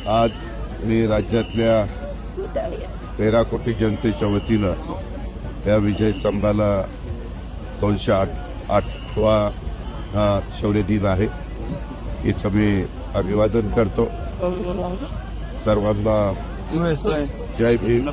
आज मी राज्यातल्या 13 कोटी जनतेच्या वतीनं या विजय स्तंभाला 208वा हा शौर्य दिन आहे. इथं मी अभिवादन करतो. सर्वांना जय भीम.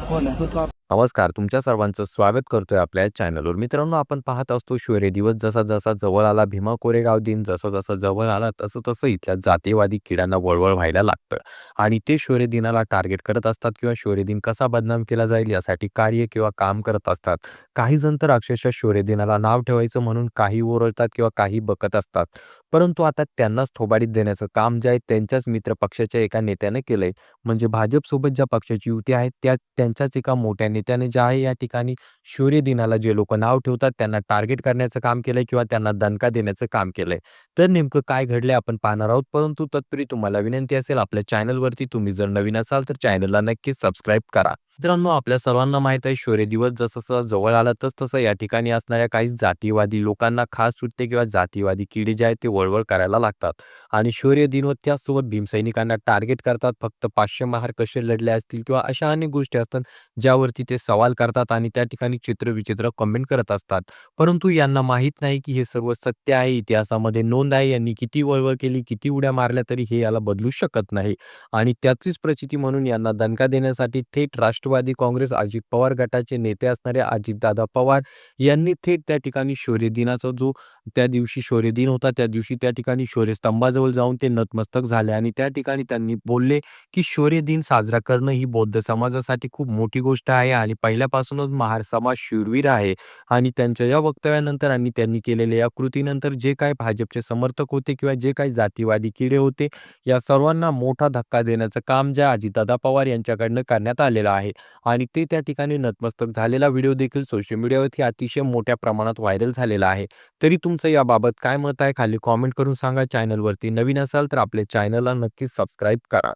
नमस्कार, तुमच्या सर्वांचं स्वागत करतोय आपल्या चॅनलवर. मित्रांनो, आपण पाहत असतो शौर्य दिवस जसा जसा जवळ आला, भीमा कोरेगाव दिन जसा जसा जवळ आला तसं तसं इथल्या जातीवादी किड्यांना वळवळ व्हायला लागतं आणि ते शौर्य दिनाला टार्गेट करत असतात किंवा शौर्य दिन कसा बदनाम केला जाईल यासाठी कार्य किंवा काम करत असतात. काही जण तर अक्षरशः शौर्य दिनाला नाव ठेवायचं म्हणून काही ओरडतात किंवा काही बकत असतात. परंतु आता त्यांनाच थोबाडीत देण्याचं काम जे आहे त्यांच्याच मित्र पक्षाच्या एका नेत्याने केलंय. म्हणजे भाजपसोबत ज्या पक्षाची युती आहे त्यांच्याच एका मोठ्या नेत्याने जे आहे या ठिकाणी शौर्य दिनाला जे लोक नाव ठेवतात त्यांना टार्गेट करण्याचं काम केलंय किंवा त्यांना दणका देण्याचं काम केलंय. तर नेमकं काय घडलंय आपण पाहणार आहोत. परंतु तत्पूर्वी तुम्हाला विनंती असेल, आपल्या चॅनलवरती तुम्ही जर नवीन असाल तर चॅनलला नक्कीच सबस्क्राईब करा. मित्रांनो, आपल्या सर्वांना माहित आहे शौर्य दिवस जसं जवळ आला तसं या ठिकाणी असणाऱ्या काही जातीवादी लोकांना खास सुटते किंवा जातीवादी किडे जे आहेत ते वळवळ करायला लागतात आणि शौर्य दिन व त्याचसोबत भीमसैनिकांना टार्गेट करतात. फक्त 500 महार कसे लढले असतील किंवा अशा अनेक गोष्टी असतात ज्यावरती ते सवाल करतात आणि त्या ठिकाणी चित्रविचित्र कमेंट करत असतात. परंतु यांना माहीत नाही की हे सर्व सत्य आहे, इतिहासामध्ये नोंद आहे. यांनी किती वळवळ केली, किती उड्या मारल्या तरी हे याला बदलू शकत नाही आणि त्याचीच प्रचिती म्हणून यांना दणका देण्यासाठी थेट राष्ट्रवादी काँग्रेस अजित पवार गटाचे नेते असणारे अजितदादा पवार यांनी थेट त्या ठिकाणी शौर्य दिनाचा जो त्या दिवशी शौर्य दिन होता त्या दिवशी त्या ठिकाणी शौर्य स्तंभाजवळ जाऊन ते नतमस्तक झाले आणि त्या ठिकाणी त्यांनी बोलले की शौर्य दिन साजरा करणं ही बौद्ध समाजासाठी खूप मोठी गोष्ट आहे आणि पहिल्यापासूनच महार समाज शूरवीर आहे आणि त्यांच्या या वक्तव्यानंतर आणि त्यांनी केलेल्या या कृतीनंतर जे काही भाजपचे समर्थक होते किंवा जे काही जातीवादी किडे होते या सर्वांना मोठा धक्का देण्याचं काम ज्या अजितदादा पवार यांच्याकडनं करण्यात आलेलं आहे आणि ते त्या ठिकाणी नतमस्तक झालेला व्हिडिओ देखील सोशल मीडियावरती अतिशय मोठ्या प्रमाणात व्हायरल झालेला आहे. तरी तुमचं याबाबत काय मत आहे खाली कॉमेंट करून सांगा. चॅनलवरती नवीन असाल तर आपल्या चॅनलला नक्कीच सबस्क्राईब करा.